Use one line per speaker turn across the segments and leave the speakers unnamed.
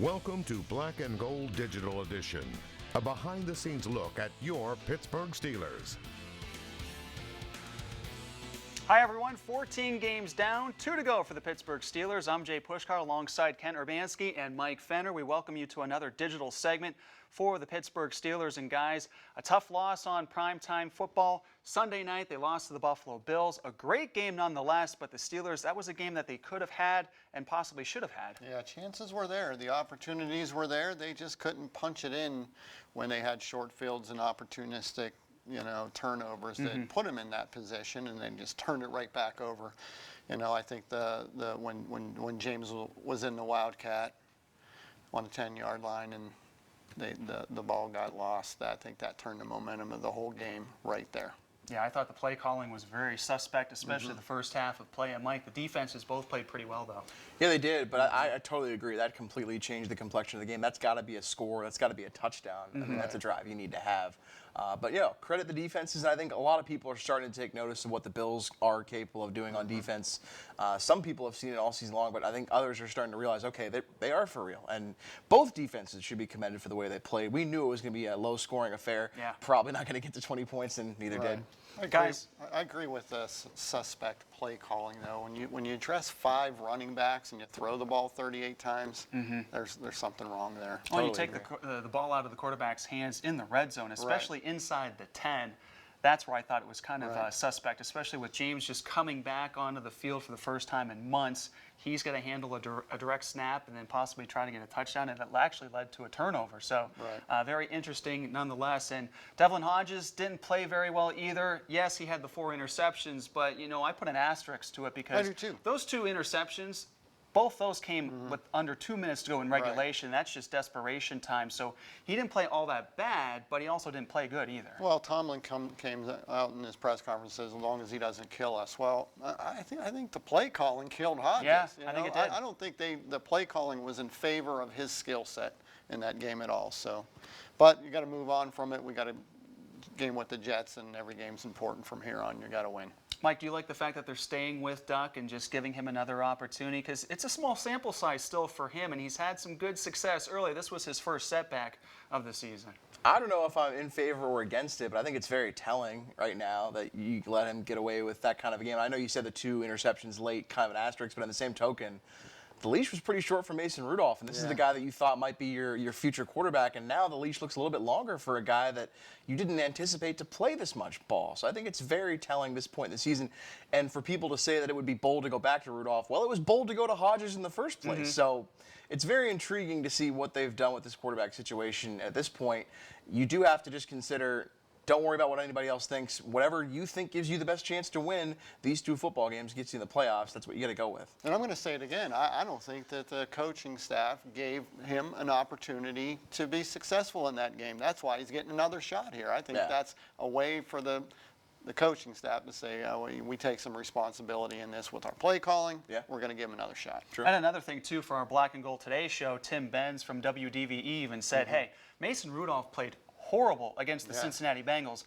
Welcome to Black and Gold Digital Edition, a behind-the-scenes look at your Pittsburgh Steelers.
Hi everyone, 14 games down, 2 to go for the Pittsburgh Steelers. I'm Jay Puskar alongside Ken Urbanski and Mike Fenner. We welcome you to another digital segment for the Pittsburgh Steelers. And guys, a tough loss on primetime football. Sunday night, they lost to the Buffalo Bills. A great game nonetheless, but the Steelers, that was a game that they could have had and possibly should have had.
Yeah, chances were there. The opportunities were there. They just couldn't punch it in when they had short fields and opportunistic turnovers that put him in that position, and then just turned it right back over. I think when James was in the Wildcat on the 10-yard line and the ball got lost, I think that turned the momentum of the whole game right there.
Yeah, I thought the play calling was very suspect, especially the first half of play. And Mike, the defenses both played pretty well, though.
Yeah, they did, but I totally agree. That completely changed the complexion of the game. That's got to be a score. That's got to be a touchdown. I mean, that's a drive you need to have. But, credit the defenses. I think a lot of people are starting to take notice of what the Bills are capable of doing on defense. Some people have seen it all season long, but I think others are starting to realize, okay, they are for real. And both defenses should be commended for the way they played. We knew it was going to be a low-scoring affair.
Yeah.
Probably not going to get to 20 points, and neither did.
I agree with the suspect play calling, though. When you address 5 running backs and you throw the ball 38 times, there's something wrong there.
Well, you take the ball out of the quarterback's hands in the red zone, especially inside the 10. That's where I thought it was kind of suspect, especially with James just coming back onto the field for the first time in months. He's going to handle a direct snap and then possibly try to get a touchdown, and that actually led to a turnover. So very interesting nonetheless. And Devlin Hodges didn't play very well either. Yes, he had the 4 interceptions, but, I put an asterisk to it because
I do too.
Those 2 interceptions, both those came with under 2 minutes to go in regulation. That's just desperation time. So he didn't play all that bad, but he also didn't play good either.
Well, Tomlin came out in his press conference and says, as long as he doesn't kill us. Well, I think the play calling killed Hodges.
Yeah, I think it did.
I don't think the play calling was in favor of his skill set in that game at all. So, but you got to move on from it. We got a game with the Jets, and every game's important from here on. You got to win.
Mike, do you like the fact that they're staying with Duck and just giving him another opportunity? Because it's a small sample size still for him, and he's had some good success early. This was his first setback of the season.
I don't know if I'm in favor or against it, but I think it's very telling right now that you let him get away with that kind of a game. I know you said the 2 interceptions late, kind of an asterisk, but on the same token, the leash was pretty short for Mason Rudolph, and this is the guy that you thought might be your future quarterback, and now the leash looks a little bit longer for a guy that you didn't anticipate to play this much ball. So I think it's very telling this point in the season, and for people to say that it would be bold to go back to Rudolph, well, it was bold to go to Hodges in the first place. So it's very intriguing to see what they've done with this quarterback situation. At this point, you do have to just consider, don't worry about what anybody else thinks. Whatever you think gives you the best chance to win these 2 football games, gets you in the playoffs. That's what you got to go with.
And I'm going to say it again. I don't think that the coaching staff gave him an opportunity to be successful in that game. That's why he's getting another shot here. I think that's a way for the coaching staff to say, we take some responsibility in this with our play calling. Yeah. We're going to give him another shot.
True. And another thing, too, for our Black and Gold Today show, Tim Benz from WDVE even said, hey, Mason Rudolph played horrible against the Cincinnati Bengals.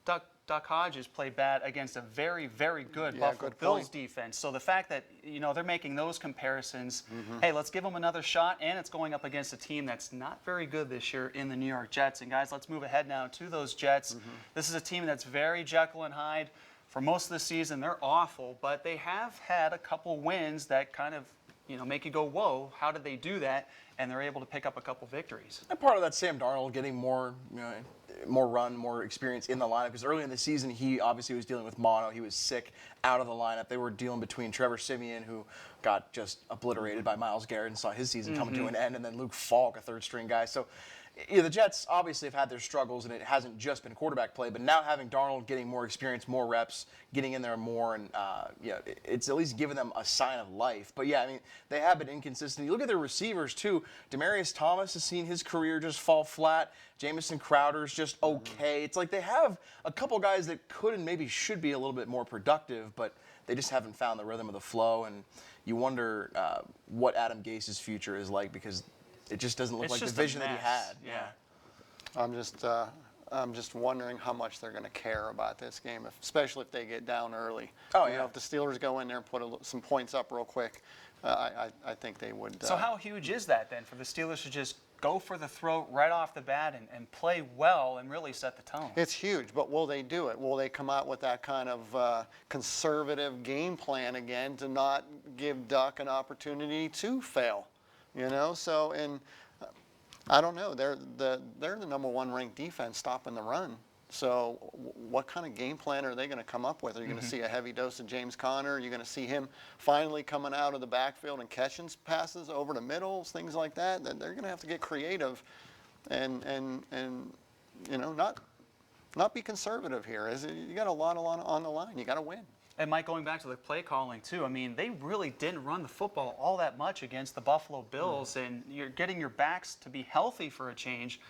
Duck Hodges played bad against a very, very good Buffalo Bills defense. So the fact that, they're making those comparisons, hey, let's give them another shot, and it's going up against a team that's not very good this year in the New York Jets. And guys, let's move ahead now to those Jets. This is a team that's very Jekyll and Hyde. For most of the season, they're awful, but they have had a couple wins that kind of, make you go, whoa, how did they do that? And they're able to pick up a couple victories.
And part of that, Sam Darnold getting more run, more experience in the lineup. Because early in the season, he obviously was dealing with mono. He was sick out of the lineup. They were dealing between Trevor Siemian, who got just obliterated by Myles Garrett and saw his season coming to an end, and then Luke Falk, a third-string guy. So the Jets obviously have had their struggles, and it hasn't just been quarterback play. But now having Darnold getting more experience, more reps, getting in there more, and it's at least given them a sign of life. But they have been inconsistent. You look at their receivers too. Demaryius Thomas has seen his career just fall flat. Jamison Crowder's just okay. It's like they have a couple guys that could and maybe should be a little bit more productive, but they just haven't found the rhythm of the flow. And you wonder what Adam Gase's future is like, because it just doesn't look like the vision that he had.
Yeah.
I'm just I'm just wondering how much they're going to care about this game, especially if they get down early.
Oh,
You know,
yeah.
if the Steelers go in there and put some points up real quick, I think they would.
So how huge is that then for the Steelers to just go for the throat right off the bat and play well and really set the tone?
It's huge, but will they do it? Will they come out with that kind of conservative game plan again to not give Duck an opportunity to fail? You know, so I don't know. They're the number 1 ranked defense stopping the run. So what kind of game plan are they going to come up with? Are you going to see a heavy dose of James Conner? Are you going to see him finally coming out of the backfield and catching passes over the middles, things like that? They're going to have to get creative and you know, not be conservative here. You got a lot on the line. You got to win.
And Mike, going back to the play calling too, I mean, they really didn't run the football all that much against the Buffalo Bills, and you're getting your backs to be healthy for a change.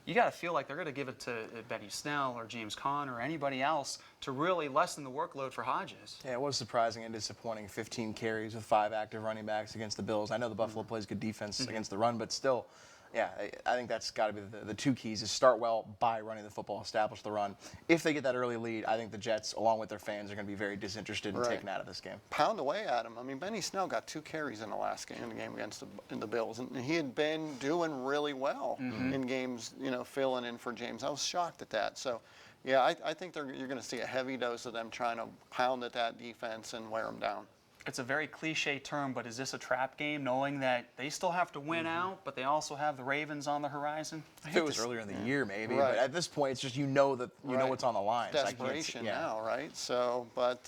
You got to feel like they're going to give it to Benny Snell or James Conner or anybody else to really lessen the workload for Hodges.
Yeah, it was surprising and disappointing. 15 carries with 5 active running backs against the Bills. I know the Buffalo plays good defense against the run, but still, yeah, I think that's got to be the 2 keys is start well by running the football, establish the run. If they get that early lead, I think the Jets, along with their fans, are going to be very disinterested in taking out of this game.
Pound away at him. I mean, Benny Snell got 2 carries in the last game, against the Bills, and he had been doing really well in games, you know, filling in for James. I was shocked at that. So, yeah, I think you're going to see a heavy dose of them trying to pound at that defense and wear them down.
It's a very cliche term, but is this a trap game, knowing that they still have to win out, but they also have the Ravens on the horizon?
If it was earlier in the year, maybe,
Right.
but at this point, it's just you know what's on the line.
It's desperation now, right? So, but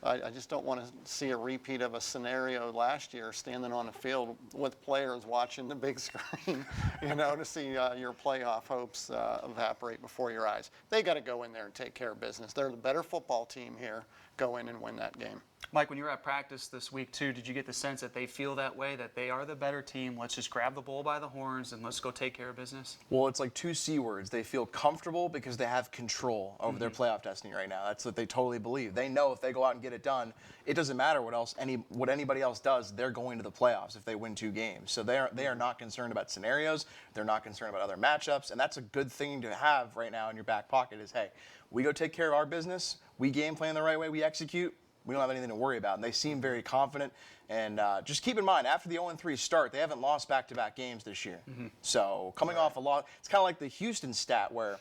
I just don't want to see a repeat of a scenario last year, standing on the field with players watching the big screen, you know, to see your playoff hopes evaporate before your eyes. They got to go in there and take care of business. They're the better football team here. Go in and win that game.
Mike, when you were at practice this week too, did you get the sense that they feel that way, that they are the better team? Let's just grab the bull by the horns and let's go take care of business?
Well, it's like 2 C words. They feel comfortable because they have control over their playoff destiny right now. That's what they totally believe. They know if they go out and get it done, it doesn't matter what anybody else does. They're going to the playoffs if they win 2 games. So they are not concerned about scenarios. They're not concerned about other matchups, and that's a good thing to have right now in your back pocket. Is hey, we go take care of our business. We game plan the right way. We execute. We don't have anything to worry about. And they seem very confident. And just keep in mind, after the 0-3 start, they haven't lost back-to-back games this year. So coming off a loss, it's kind of like the Houston stat where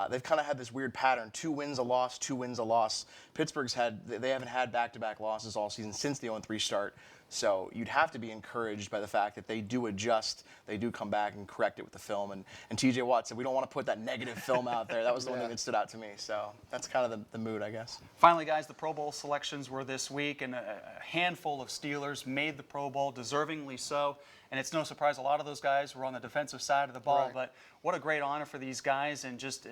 they've kind of had this weird pattern: 2 wins, a loss, 2 wins, a loss. They haven't had back-to-back losses all season since the 0-3 start. So you'd have to be encouraged by the fact that they do adjust, they do come back and correct it with the film. And TJ Watt said, we don't want to put that negative film out there. That was the one thing that stood out to me. So that's kind of the mood, I guess.
Finally, guys, the Pro Bowl selections were this week, and a handful of Steelers made the Pro Bowl, deservingly so. And it's no surprise a lot of those guys were on the defensive side of the ball.
Right.
But what a great honor for these guys, and just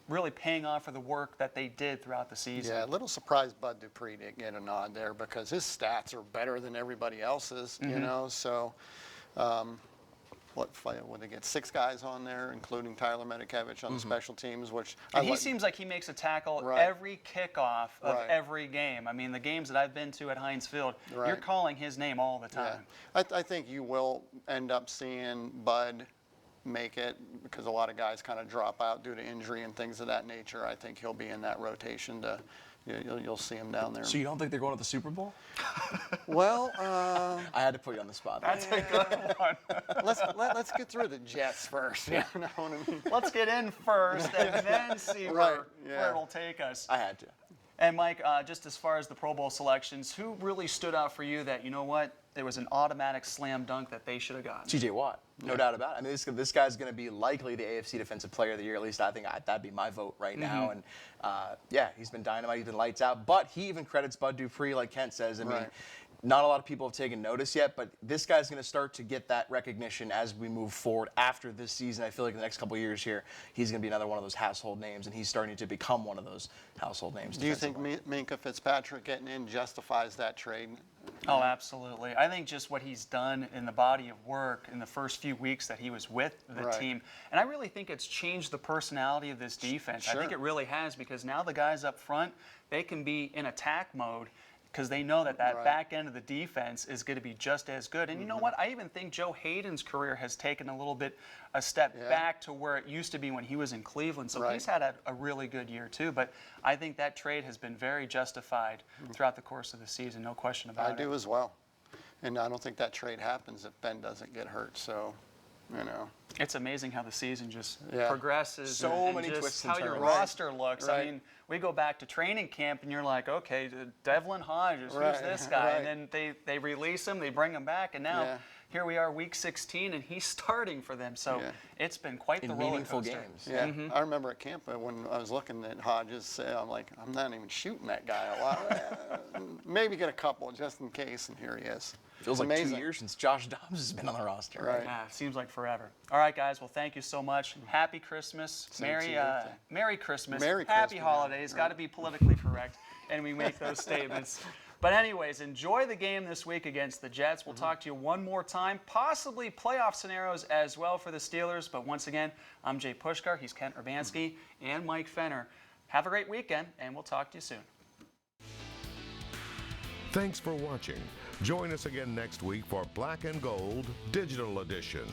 really paying off for the work that they did throughout the season.
Yeah, a little surprised Bud Dupree didn't get a nod there because his stats are better than everybody else's, you know. So, would they get 6 guys on there, including Tyler Medikevich on the special teams, which
And he seems like he makes a tackle
Right.
every kickoff of
Right.
every game. I mean, the games that I've been to at Heinz Field, you're
Right.
calling his name all the time.
Yeah. I think you will end up seeing Bud make it because a lot of guys kind of drop out due to injury and things of that nature. I think he'll be in that rotation. You'll see him down there.
So you don't think they're going to the Super Bowl?
Well,
I had to put you on the spot.
That's a good one.
let's get through the Jets first. You know what I mean?
Let's get in first and then see
Right,
where
yeah.
it'll take us.
I had to.
And Mike, just as far as the Pro Bowl selections, who really stood out for you that, you know what, there was an automatic slam dunk that they should have gotten?
TJ Watt, no doubt about it. I mean, this guy's going to be likely the AFC Defensive Player of the Year. At least I think that'd be my vote right now. And yeah, he's been dynamite. He's been lights out. But he even credits Bud Dupree, like Kent says. I mean,
Right.
not a lot of people have taken notice yet, but this guy's going to start to get that recognition as we move forward after this season. I feel like in the next couple of years here, he's going to be another one of those household names, and he's starting to become one of those household names.
Do you think Minkah Fitzpatrick getting in justifies that trade?
Oh, absolutely. I think just what he's done in the body of work in the first few weeks that he was with the
Right.
team. And I really think it's changed the personality of this defense. I think
Sure.
it really has, because now the guys up front, they can be in attack mode because they know that
Right.
back end of the defense is going to be just as good. And you know what? I even think Joe Hayden's career has taken a step back to where it used to be when he was in Cleveland. So
Right.
he's had a really good year too. But I think that trade has been very justified throughout the course of the season, no question about it.
I do as well. And I don't think that trade happens if Ben doesn't get hurt. So, you know.
It's amazing how the season just
Yeah.
progresses.
So
and
many
just
twists and
how your
turns.
roster looks. I
Right.
mean, we go back to training camp and you're like, okay, Devlin Hodges,
Right.
who's this guy?
Right.
And then they release him, they bring him back, and now
Yeah.
here we are, week 16, and he's starting for them. So
Yeah.
it's been quite the
In
roller
meaningful
coaster.
games.
Yeah, I remember at camp when I was looking at Hodges, I'm like, I'm not even shooting that guy a lot. Maybe get a couple just in case, and here he is.
Feels
It's
like
amazing.
2 years since Josh Dobbs has been on the roster.
Right.
Yeah, seems like forever. All right, guys. Well, thank you so much. Happy Christmas.
Same to you.
Merry Christmas.
Merry
Happy
Christmas.
holidays. Got to be politically correct, and we make those statements. But anyways, enjoy the game this week against the Jets. We'll talk to you one more time, possibly playoff scenarios as well for the Steelers. But once again, I'm Jay Puskar. He's Kent Urbanski and Mike Fenner. Have a great weekend, and we'll talk to you soon.
Thanks for watching. Join us again next week for Black and Gold Digital Edition.